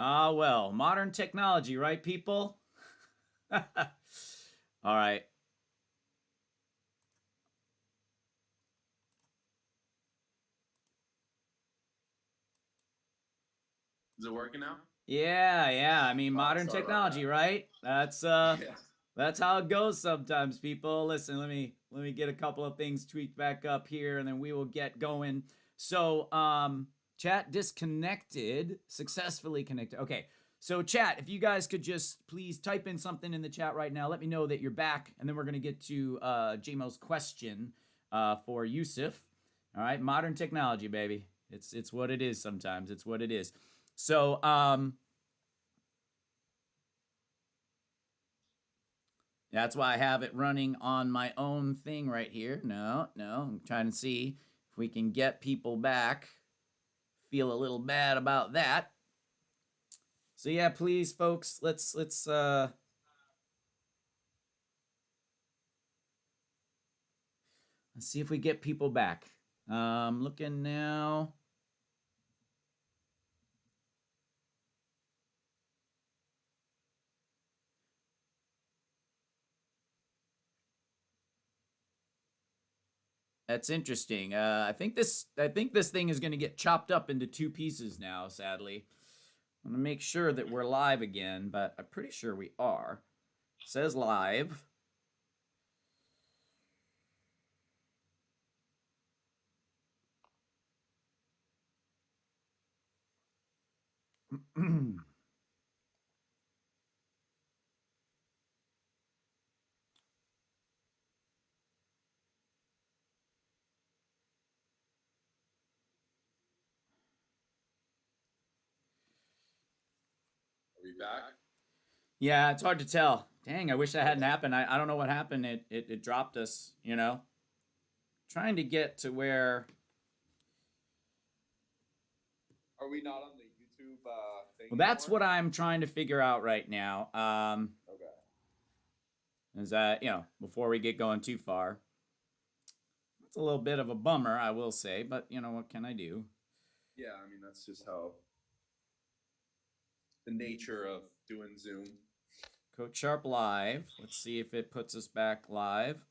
Ah, well, modern technology, right, people? All right. Is it working now? Yeah, yeah. I mean, Oh, modern sorry about technology, that. right? Yeah. That's how it goes sometimes, people. Listen, let me get a couple of things tweaked back up here and then we will get going. So, chat disconnected, successfully connected. Okay. So, chat, if you guys could just please type in something in the chat right now, let me know that you're back, and then we're going to get to JMO's question for Yoessef. All right, modern technology, baby. It's what it is sometimes. It's what it is. So, that's why I have it running on my own thing right here. No, no, I'm trying to see if we can get people back. Feel a little bad about that. So yeah, please, folks, let's see if we get people back. Looking now. That's interesting. I think this thing is going to get chopped up into two pieces now. Sadly, I'm gonna make sure that we're live again, but I'm pretty sure we are. It says live. Are we back? Yeah, it's hard to tell. Dang, I wish that hadn't happened. I don't know what happened. It dropped us, you know? Trying to get to where. Are we not on the YouTube thing Well, that's anymore? what I'm trying to figure out right now. Okay. Is that, before we get going too far. It's a little bit of a bummer, I will say, but, what can I do? Yeah, I mean that's just how the nature of doing Zoom. Coach Sharpe live. Let's see if it puts us back live.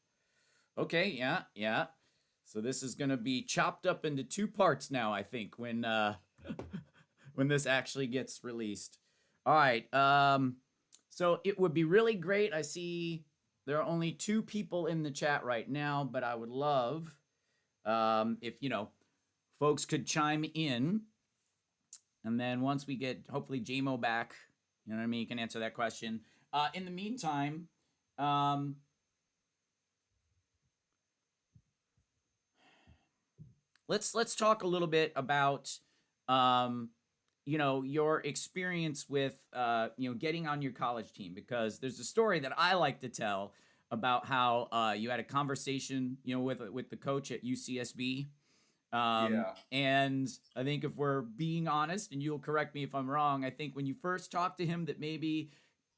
Okay, yeah, yeah. So this is going to be chopped up into two parts now, I think, when when this actually gets released. All right. So it would be really great. I see there are only two people in the chat right now, but I would love if folks could chime in, and then once we get hopefully JMO back, you know what I mean, you can answer that question. In the meantime, um, let's talk a little bit about um, your experience with getting on your college team, because there's a story that I like to tell about how you had a conversation with the coach at UCSB. Yeah. And I think if we're being honest, and you'll correct me if I'm wrong, I think when you first talked to him that maybe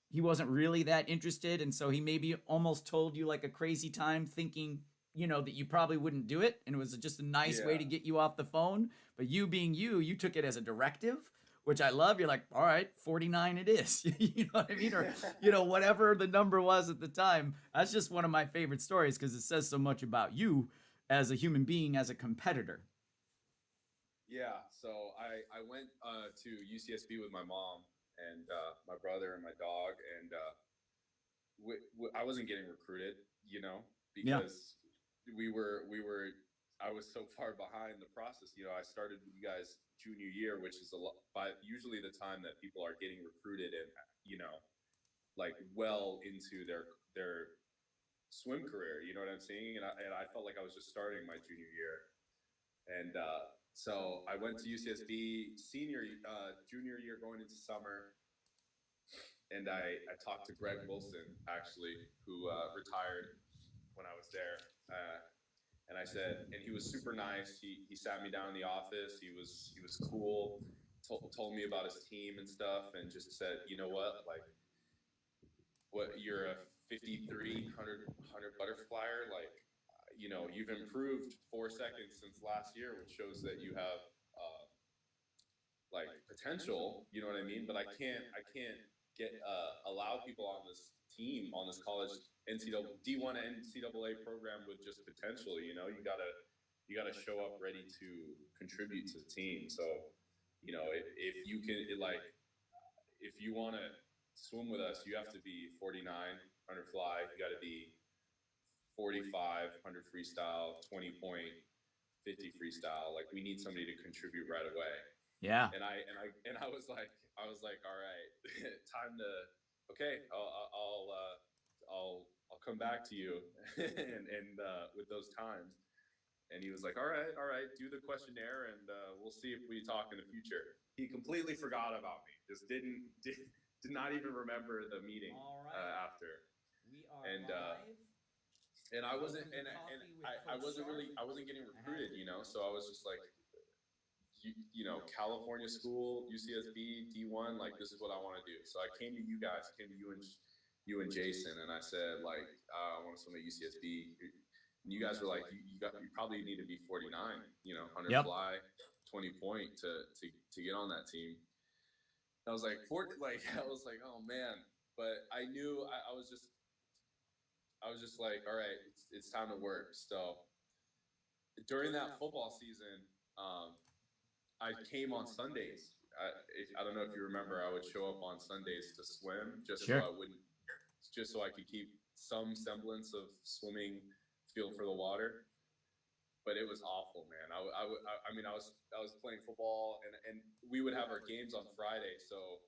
he wasn't really that interested, and so he maybe almost told you like a crazy time, thinking that you probably wouldn't do it, and it was just a nice way Yeah. to get you off the phone. But you being you took it as a directive, which I love. You're like, all right, 49 it is. You know what I mean? Or whatever the number was at the time. That's just one of my favorite stories because it says so much about you as a human being, as a competitor. Yeah. So I went to UCSB with my mom and my brother and my dog, and I wasn't getting recruited, Yeah. because we were I was so far behind the process. I started with you guys junior year, which is a lot by usually the time that people are getting recruited and like well into their swim career. You know what I'm saying? And I felt like I was just starting my junior year, and so I went to UCSB junior year going into summer, and I talked to Greg Wilson actually, who retired when I was there. And I said, and he was super nice. He sat me down in the office. He was cool. Told me about his team and stuff, and just said, you know what, like, what you're a 5300 butterflyer, like, you've improved 4 seconds since last year, which shows that you have like potential, you know what I mean? But I can't get allow people on this team, on this college NCAA D1 NCAA program with just potential. You know, you gotta show up ready to contribute to the team. So, you know, if you can like if you want to swim with us, you have to be 49 100 fly. You got to be 45 100 freestyle, 20 point, 50 freestyle. Like we need somebody to contribute right away. Yeah. And I was like, all right, time to, okay, I'll come back to you, and with those times. And he was like, all right, do the questionnaire, and we'll see if we talk in the future. He completely forgot about me. Just did not even remember the meeting All right. after. We are And live. I wasn't, Welcome to and Coffee with I Coach wasn't Sharpe. really, I wasn't getting I have recruited, you know. So I was just like, you know, California school, UCSB, D1, like this is what I want to do. So I came to you guys, came to you and Jason, and I said like, I want to swim at UCSB. And you guys were like, you probably need to be 49, you know, 100 Yep. fly, 20 point to get on that team. I was like, I was like, oh man. But I knew I was just like, all right, it's time to work. So during that football season, I came on Sundays. I don't know if you remember, I would show up on Sundays to swim Sure. just so I could keep some semblance of swimming feel for the water. But it was awful, man. I mean, I was playing football, and we would have our games on Friday. So,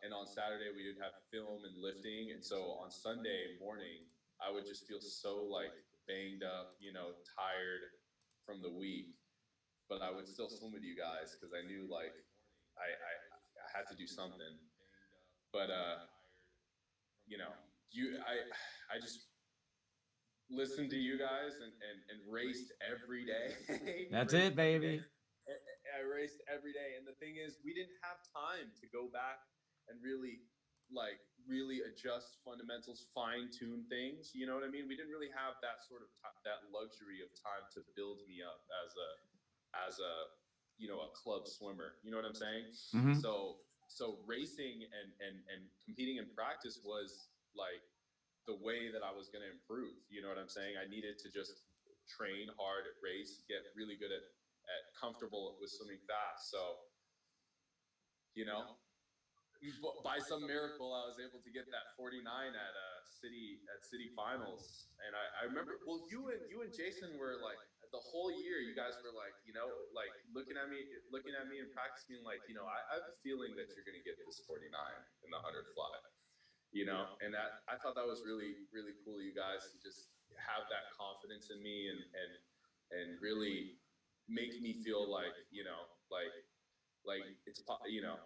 and on Saturday we would have film and lifting. And so on Sunday morning, I would just feel so like banged up, you know, tired from the week. But I would still swim with you guys because I knew like I had to do something. But you know, I just listened to you guys and raced every day. That's Raced it, every day. baby. I raced every day, and the thing is, we didn't have time to go back and really adjust fundamentals, fine tune things. You know what I mean? We didn't really have that sort of that luxury of time to build me up as a you know, a club swimmer. You know what I'm saying? Mm-hmm. So racing and competing in practice was like the way that I was going to improve. You know what I'm saying? I needed to just train hard at race, get really good at comfortable with swimming fast. So, you know, by some miracle, I was able to get that 49 at city finals. And I remember, well, you and Jason were like the whole year. You guys were like, you know, like looking at me and practicing. Like, you know, I have a feeling that you're going to get this 49 in the 100 fly. You know, and that I thought that was really cool. You guys to just have that confidence in me and really make me feel like, you know, like it's, you know,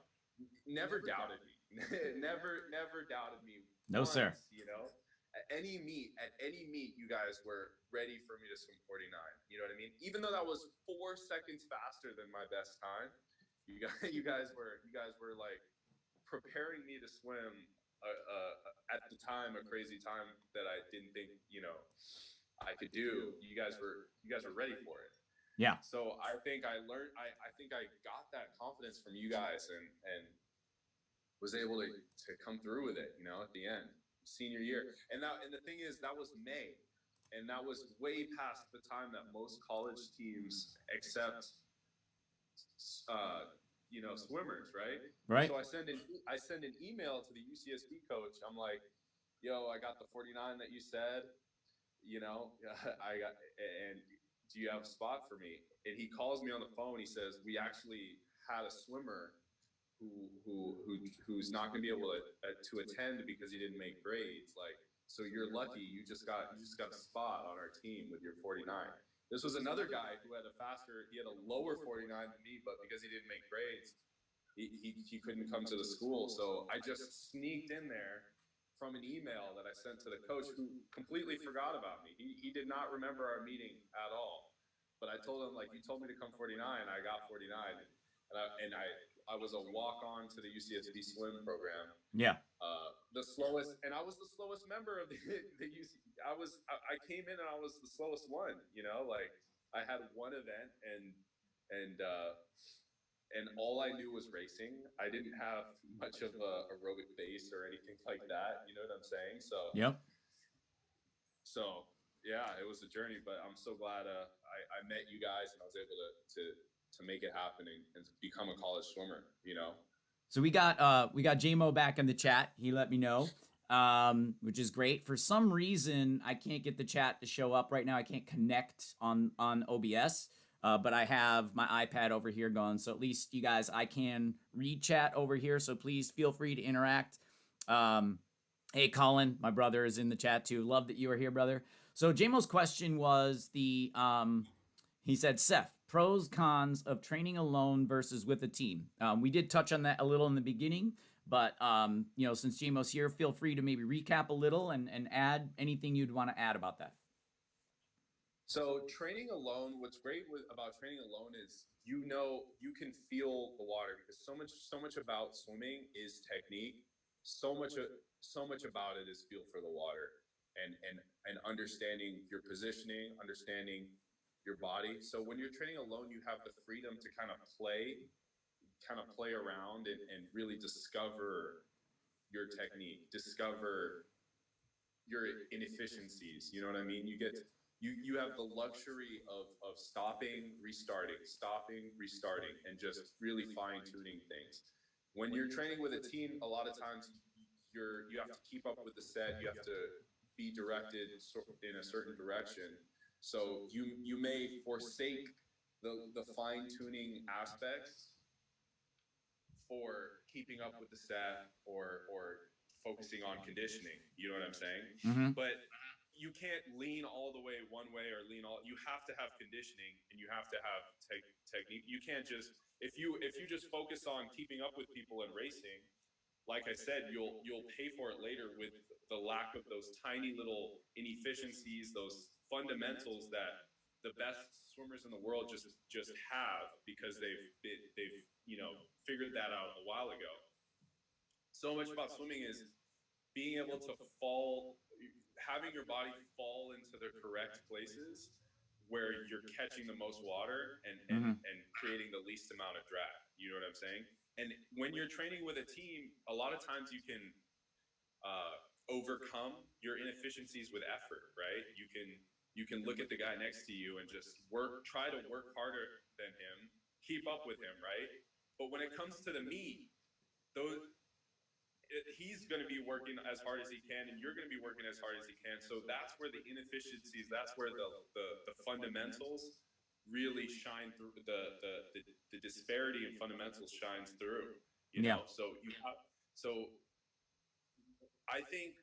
never doubted me. Never doubted me No, sir. once, you know. At any meet, you guys were ready for me to swim 49. You know what I mean? Even though that was 4 seconds faster than my best time, you guys were like preparing me to swim at the time a crazy time that I didn't think, you know, I could do. You guys were ready for it. Yeah. So I think I think I got that confidence from you guys and was able to come through with it, you know, at the end, senior year. And the thing is, that was May, and that was way past the time that most college teams accept, you know, swimmers, right? Right. So I send an email to the UCSB coach. I'm like, yo, I got the 49 that you said, you know, I got, and do you have a spot for me? And he calls me on the phone. He says, we actually had a swimmer who's not going to be able to attend because he didn't make grades. Like, so you're lucky. You just got a spot on our team with your 49. This was another guy who had he had a lower 49 than me, but because he didn't make grades, he couldn't come to the school. So I just sneaked in there from an email that I sent to the coach, who completely forgot about me. He did not remember our meeting at all. But I told him, like, you told me to come 49. I got 49. I was a walk on to the UCSB swim program. Yeah. The slowest, and I was the slowest member of the UC. I came in and I was the slowest one, you know, like I had one event and and all I knew was racing. I didn't have much of a aerobic base or anything like that. You know what I'm saying? Yep. So yeah, it was a journey, but I'm so glad I met you guys and I was able to make it happen and to become a college swimmer. You know. So we got JMO back in the chat. He let me know, which is great. For some reason, I can't get the chat to show up right now. I can't connect on OBS, but I have my iPad over here going. So at least you guys, I can read chat over here. So please feel free to interact. Hey, Colin, my brother is in the chat too. Love that you are here, brother. So JMO's question was he said, Seth, pros, cons of training alone versus with a team. We did touch on that a little in the beginning, but since JMO's here, feel free to maybe recap a little and add anything you'd want to add about that. So training alone, what's great about training alone is you can feel the water because so much about swimming is technique. So much so much about it is feel for the water and understanding your positioning, understanding your body. So when you're training alone, you have the freedom to kind of play around and really discover your technique, discover your inefficiencies. You know what I mean? You have the luxury of stopping, restarting, and just really fine tuning things. When you're training with a team, a lot of times you have to keep up with the set. You have to be directed in a certain direction. So you may forsake the fine tuning aspects for keeping up with the set or focusing on conditioning. You know what I'm saying? Mm-hmm. But you can't lean all the way one way or lean all. You have to have conditioning and you have to have technique. You can't just if you just focus on keeping up with people and racing. Like I said, you'll pay for it later with the lack of those tiny little inefficiencies, those fundamentals that the best swimmers in the world just have because they've figured that out a while ago. So much about swimming is being able to having your body fall into the correct places where you're catching the most water Mm-hmm. and creating the least amount of drag. You know what I'm saying? And when you're training with a team, a lot of times you can overcome your inefficiencies with effort, right? You can look at the guy next to you and just try to work harder than him, keep up with him, right? But when it comes to the meet, those he's going to be working as hard as he can and you're going to be working as hard as he can, so that's where the inefficiencies, that's where the fundamentals really shine through, the disparity in fundamentals shines through, you Yeah. know. So you have so I think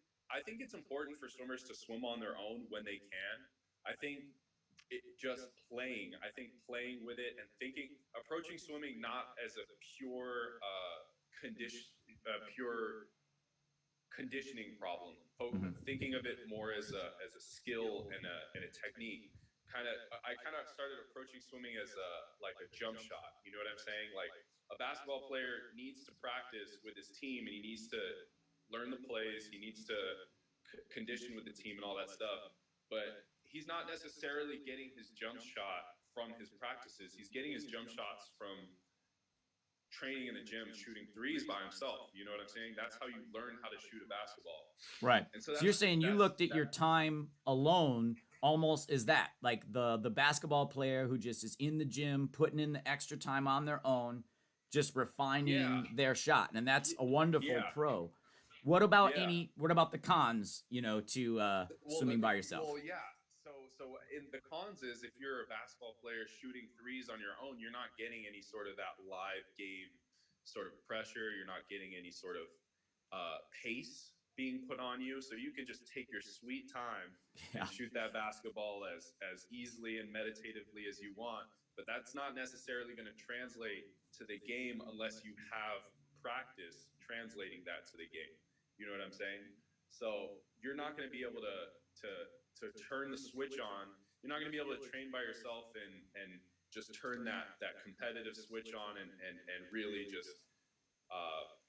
it's important for swimmers to swim on their own when they can. I think just playing. I think playing with it and approaching swimming not as a condition, pure conditioning problem. Mm-hmm. Thinking of it more as a skill and a technique. I kind of started approaching swimming as a jump shot. You know what I'm saying? Like a basketball player needs to practice with his team and he needs to learn the plays. He needs to condition with the team and all that stuff. But he's not necessarily getting his jump shot from his practices. He's getting his jump shots from training in the gym, shooting threes by himself. You know what I'm saying? That's how you learn how to shoot a basketball. Right. And so So you're saying you looked at your that's time alone almost as that, like the basketball player who just is in the gym, putting in the extra time on their own, just yeah, refining their shot. And that's a wonderful yeah, pro. What yeah. about the cons, to swimming by yourself? Well, yeah. So in the cons is if you're a basketball player shooting threes on your own, you're not getting any sort of that live game sort of pressure. You're not getting any sort of pace being put on you. So you can just take your sweet time Yeah. and shoot that basketball as easily and meditatively as you want. But that's not necessarily going to translate to the game unless you have practice translating that to the game. You know what I'm saying? So you're not going to be able to turn the switch on. You're not going to be able to train by yourself and just turn that competitive switch on and really just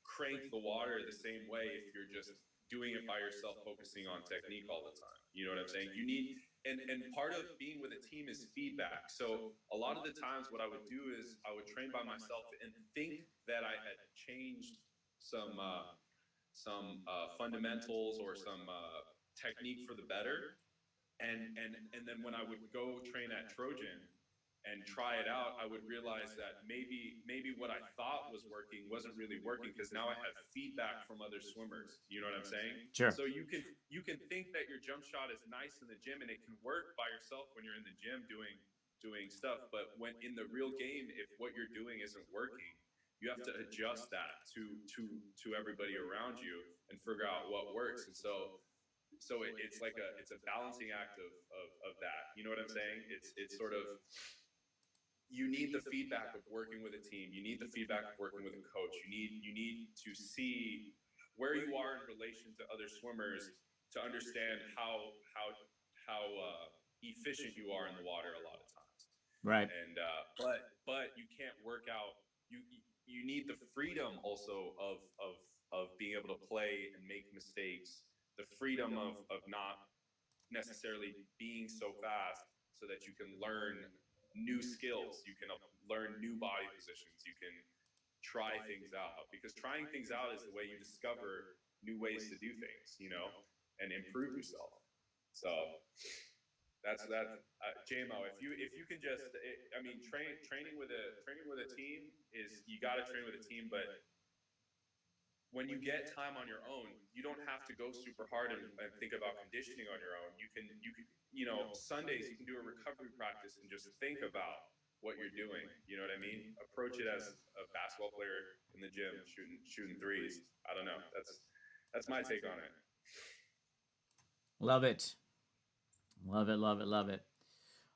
crank the water the same way if you're just doing it by yourself, focusing on technique all the time. You know what I'm saying? You need, and part of being with a team is feedback. So a lot of the times what I would do is I would train by myself and think that I had changed some fundamentals or some technique for the better, and then when I would go train at Trojan and try it out, I would realize that maybe what I thought was working wasn't really working, because now I have feedback from other swimmers. You know what I'm saying? Sure. So you can think that your jump shot is nice in the gym and it can work by yourself when you're in the gym doing stuff, but when in the real game, if what you're doing isn't working, you have to adjust that to everybody around you and figure out what works. And it's like it's a balancing act of that. You know what I'm saying? It's sort of, you need the feedback of working with a team. You need the feedback of working with a coach. You need to see where you are in relation to other swimmers to understand how efficient you are in the water a lot of times. Right. And but you can't work out. You need the freedom also of being able to play and make mistakes. The freedom of not necessarily being so fast, so that you can learn new skills. You can learn new body positions. You can try things out, because trying things out is the way you discover new ways to do things, and improve yourself. So that's JMO. If you can just, I mean, training with a team is, you got to train with a team, but when you get time on your own, you don't have to go super hard and think about conditioning on your own. You can, Sundays you can do a recovery practice and just think about what you're doing. You know what I mean? Approach it as a basketball player in the gym shooting threes. I don't know. That's my take on it. Love it. Love it. Love it. Love it.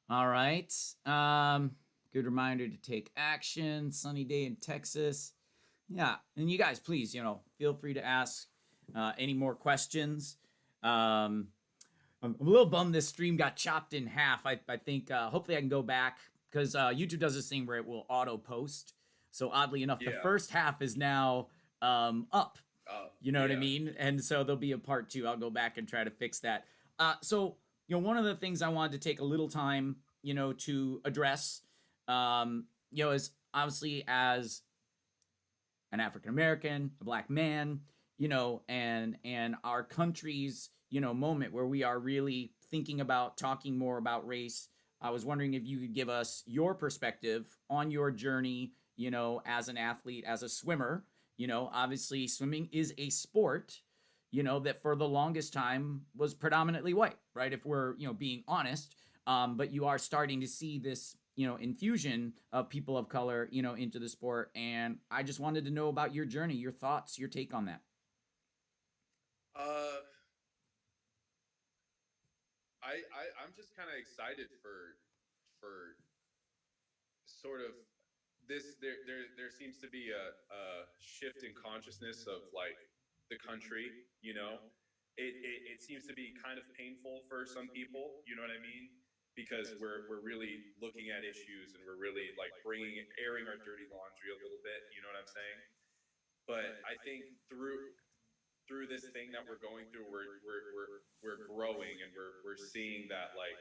All right. Good reminder to take action. Sunny day in Texas. Yeah, and you guys, please, feel free to ask any more questions. I'm a little bummed this stream got chopped in half. I think hopefully I can go back, because YouTube does this thing where it will auto post. So oddly enough, the first half is now up. You know what I mean? And so there'll be a part 2. I'll go back and try to fix that. So one of the things I wanted to take a little time, to address, is obviously as an African American, a black man, and our country's, moment where we are really thinking about talking more about race. I was wondering if you could give us your perspective on your journey, as an athlete, as a swimmer. Obviously swimming is a sport, that for the longest time was predominantly white, right? If we're, being honest. But you are starting to see this, infusion of people of color, into the sport. And I just wanted to know about your journey, your thoughts, your take on that. I'm just kind of excited for sort of this. There seems to be a shift in consciousness of like the country. It seems to be kind of painful for some people. You know what I mean? Because we're really looking at issues, and we're really like airing our dirty laundry a little bit. You know what I'm saying? But I think through this thing that we're going through, we're growing, and we're seeing that like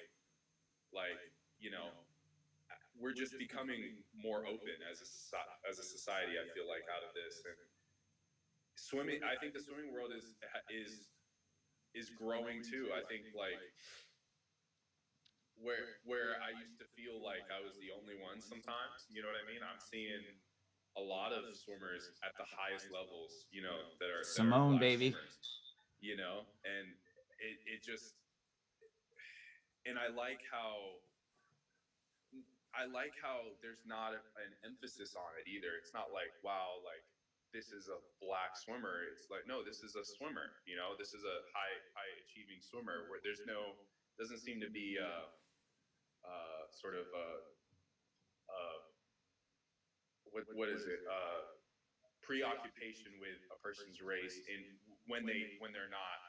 we're just becoming more open as a society. I feel like out of this, and swimming. I think the swimming world is growing too. I think like where I used to feel like I was the only one sometimes. You know what I mean? I'm seeing a lot of swimmers at the highest levels, that are Simone, black baby. swimmers, and it just, and I like how there's not an emphasis on it either. It's not like, wow, like this is a black swimmer. It's like, no, this is a swimmer. This is a high achieving swimmer, where doesn't seem to be sort of what is it, preoccupation with a person's race in when they're not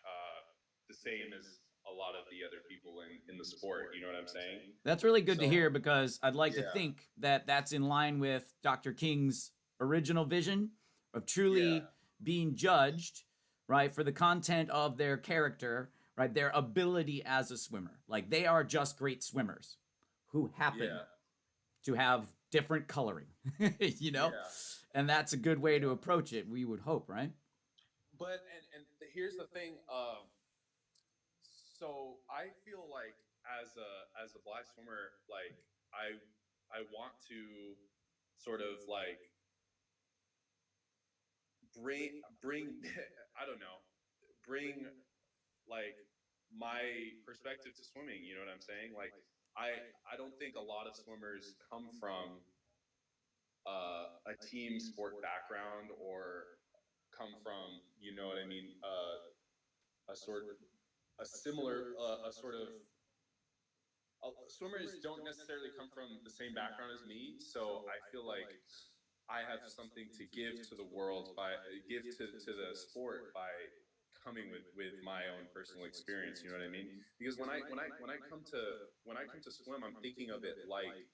the same as a lot of the other people in the sport. You know what I'm saying? That's really good to So, hear, because I'd like to yeah. think that that's in line with Dr. King's original vision of truly Yeah. being judged, right? For the content of their character, right? Their ability as a swimmer. Like they are just great swimmers who happen Yeah. to have different coloring, you know? Yeah. And that's a good way to Yeah. approach it, we would hope, right? But here's the thing. So I feel like as a black swimmer, like I want to sort of like bring I don't know, bring like my perspective to swimming. You know what I'm saying? Like I don't think a lot of swimmers come from a team sport background or come from, you know what I mean, a sort a similar a sort of swimmers don't necessarily come from the same background as me, so I feel like I have something to give to the world by give to the sport by coming with my own personal experience. You know what I mean? Because when I come to swim, I'm thinking of it like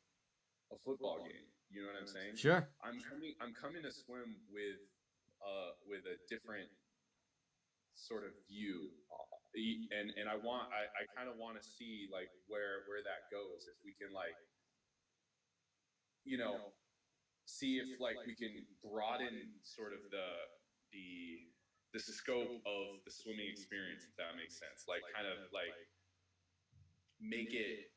a football game. You know what I'm saying? Sure. I'm coming to swim with a different sort of view, and I kind of want to see like where that goes, if we can like, you know, see if like we can broaden sort of the the scope of the swimming experience, if that makes sense, like kind of like make it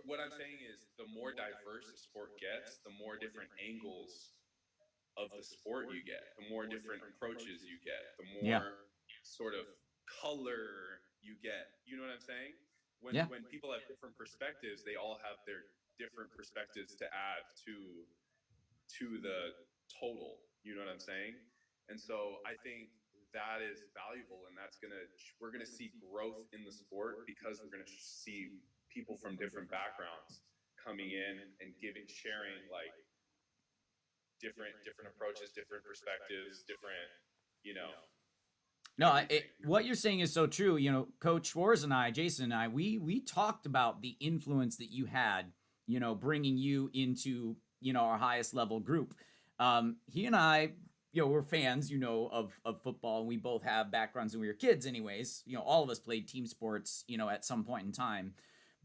what I'm saying is the more diverse the sport gets, the more different angles of the sport you get, the more different approaches you get, the Yeah. more sort of color you get. You know what I'm saying? Yeah. When people have different perspectives, they all have their different perspectives to add to the total. You know what I'm saying? And so I think that is valuable, and that's gonna we're gonna see growth in the sport because we're gonna see people from different backgrounds coming in and giving sharing like different approaches, different perspectives, different, you know, No, everything. what you're saying is so true. You know, Coach Schwartz and I, Jason and I, we talked about the influence that you had, you know, bringing you into, you know, our highest level group. He and I, you know, we're fans, you know, of football, and we both have backgrounds when we were kids, anyways. You know, all of us played team sports, you know, at some point in time.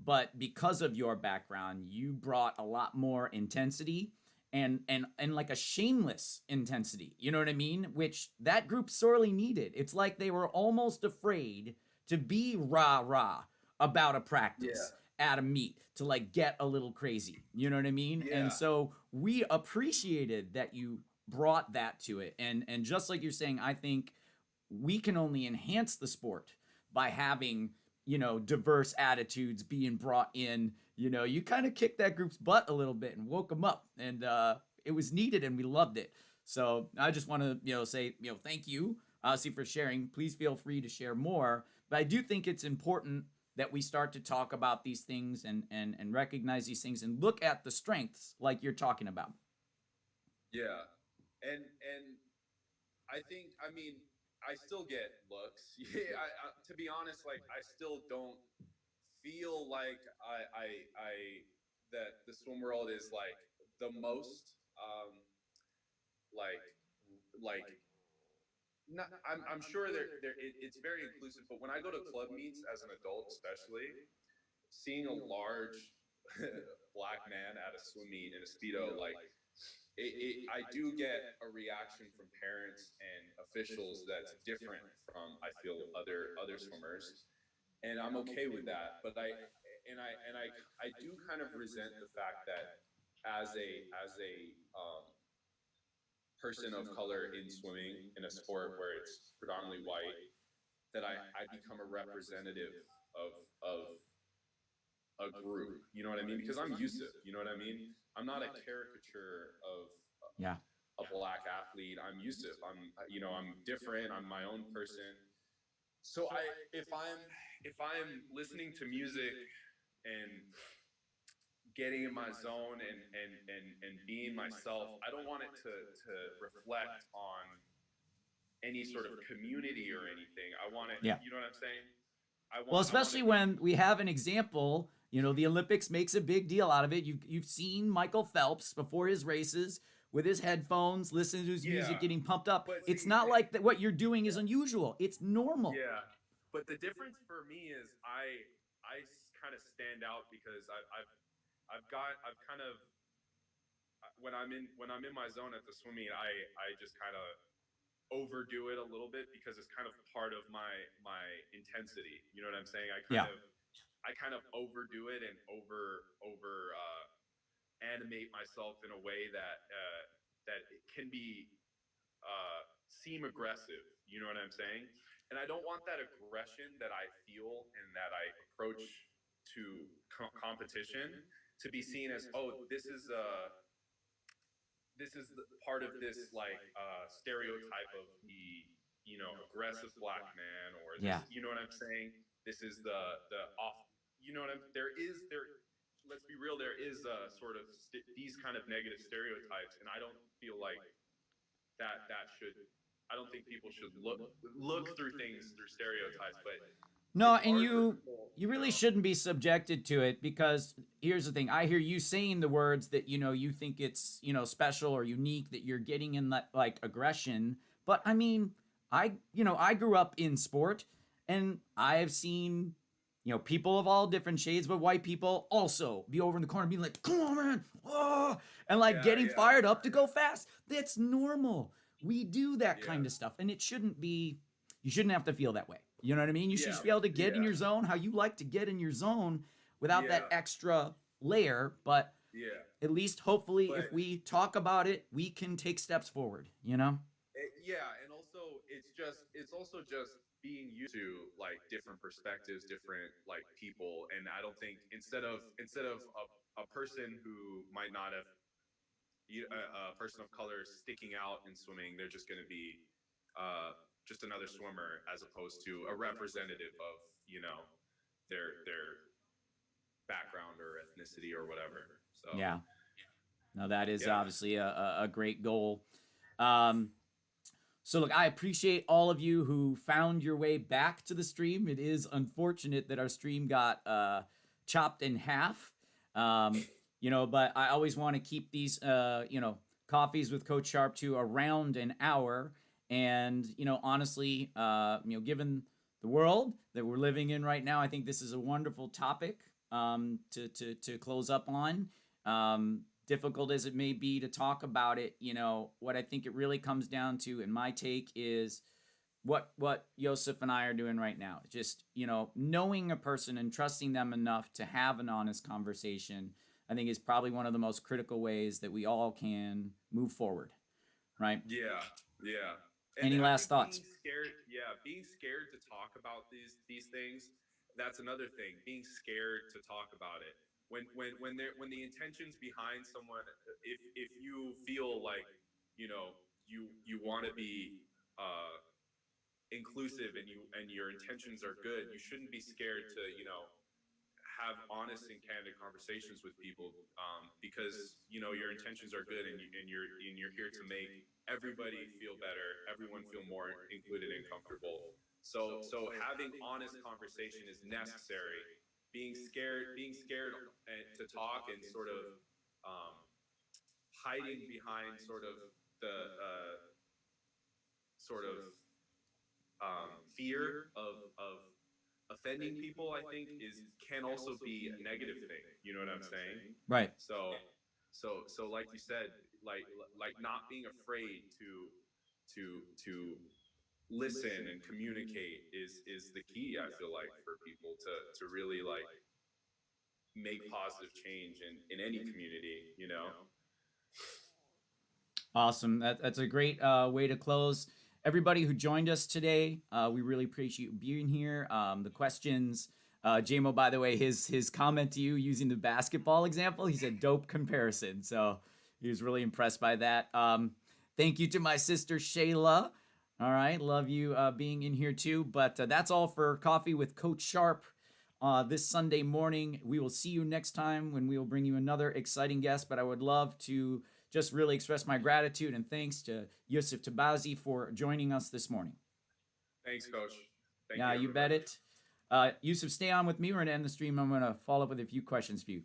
But because of your background, you brought a lot more intensity and like a shameless intensity. You know what I mean? Which that group sorely needed. It's like they were almost afraid to be rah rah about a Yeah. practice at a meet to like get a little crazy. You know what I mean? And Yeah. so we appreciated that you brought that to it. And just like you're saying, I think we can only enhance the sport by having, you know, diverse attitudes being brought in. You know, you kind of kicked that group's butt a little bit and woke them up, and it was needed, and we loved it. So I just want to, you know, say, you know, thank you, see, for sharing. Please feel free to share more. But I do think it's important that we start to talk about these things and recognize these things and look at the strengths like you're talking about. Yeah. And I think, I mean, I still get looks. Yeah, to be honest, like I still don't feel like I that the swim world is like the most like like not, I'm sure it's very inclusive, but when I go to club meets as an adult, especially seeing a large black man at a swim meet in a speedo, like I do get a reaction from parents and officials that's different from, I feel, other swimmers, and I'm okay with that. But I do kind of resent the fact that as a person of color in swimming in a sport where it's predominantly white, that I become a representative of a group. You know what I mean? Because I'm Yoessef. You know what I mean? I'm not a caricature of Yeah. a black athlete. I'm Yoessef. I'm different. I'm my own person. So if I'm listening to music and getting in my zone and being myself, I don't want it to reflect on any sort of community or anything. I want it, Yeah. you know what I'm saying? Well, I want especially to be. when we have an example, you know, the Olympics makes a big deal out of it. You've seen Michael Phelps before his races with his headphones, listening to his music, Yeah, getting pumped up. but It's see, not like that what you're doing is yeah, unusual. It's normal. yeah. But the difference for me is I kind of stand out because I've kind of when I'm in my zone at the swimming, I just kind of overdo it a little bit because it's kind of part of my intensity. You know what I'm saying? Yeah. I kind of overdo it and over animate myself in a way that it can be seem aggressive. You know what I'm saying? And I don't want that aggression that I feel and that I approach to competition to be seen as, oh, this is the part of this like stereotype of the aggressive black man, or Yeah. this, you know what I'm saying, this is the off, you know what I'm, there, let's be real, there is sort of these kind of negative stereotypes, and I don't feel like that should, I don't think people should look through things through stereotypes, but No, it's and hard for you people, you really shouldn't be subjected to it because here's the thing. I hear you saying the words that you think it's, special or unique that you're getting in that like aggression, but I mean, I grew up in sport and I've seen people of all different shades, but white people also be over in the corner being like, "Come on, man." Oh, and like yeah, getting yeah, fired up to go fast. That's normal. We do that yeah, kind of stuff and it shouldn't be you shouldn't have to feel that way. You know what I mean? You should yeah, just be able to get in yeah, your zone how you like to get in your zone without that yeah, extra layer. But yeah, at least, hopefully, but if we talk about it, we can take steps forward, you know? yeah, and also it's also just being used to like different perspectives, different like people, and I don't think instead of a person who might not have, a person of color sticking out in swimming, they're just going to be uh, just another swimmer as opposed to a representative of their background or ethnicity or whatever. So Yeah. No, that is yeah, obviously a great goal. Um, So, look, I appreciate all of you who found your way back to the stream. It is unfortunate that our stream got chopped in half. Um, but I always want to keep these, coffees with Coach Sharpe to around an hour. And, honestly, given the world that we're living in right now, I think this is a wonderful topic to close up on. Difficult as it may be to talk about it, what I think it really comes down to, in my take, is what Yoessef and I are doing right now. Just knowing a person and trusting them enough to have an honest conversation. I think is probably one of the most critical ways that we all can move forward. Right? yeah, yeah. And Any I last think thoughts? being scared to talk about these things, that's another thing. Being scared to talk about it. When the intentions behind someone, if you feel like, you want to be uh inclusive, and your intentions are good, you shouldn't be scared to, have honest and candid conversations with people, because your intentions are good, and you're here to make everybody feel better, everyone feel more included and comfortable. So having honest conversation is necessary. Being scared to talk, and sort of um, hiding behind sort of the sort of fear of offending people, I think, is can also be a negative thing. You know what I'm saying? Right. So like you said, like like not being afraid to listen and communicate is the key, I feel like, for people to really like make positive change in any community, Awesome. That's a great way to close. Everybody who joined us today, we really appreciate you being here. The questions, JMO, by the way, his comment to you using the basketball example, he said dope comparison. So he was really impressed by that. Thank you to my sister Shayla. All right, love you being in here too. But that's all for Coffee with Coach Sharpe this Sunday morning. We will see you next time when we will bring you another exciting guest. But I would love to just really express my gratitude and thanks to Yoessef Tibazi for joining us this morning. Thanks, Coach. Thank Yeah, you, you bet everybody. it. Yoessef, stay on with me. We're going to end the stream. I'm going to follow up with a few questions for you.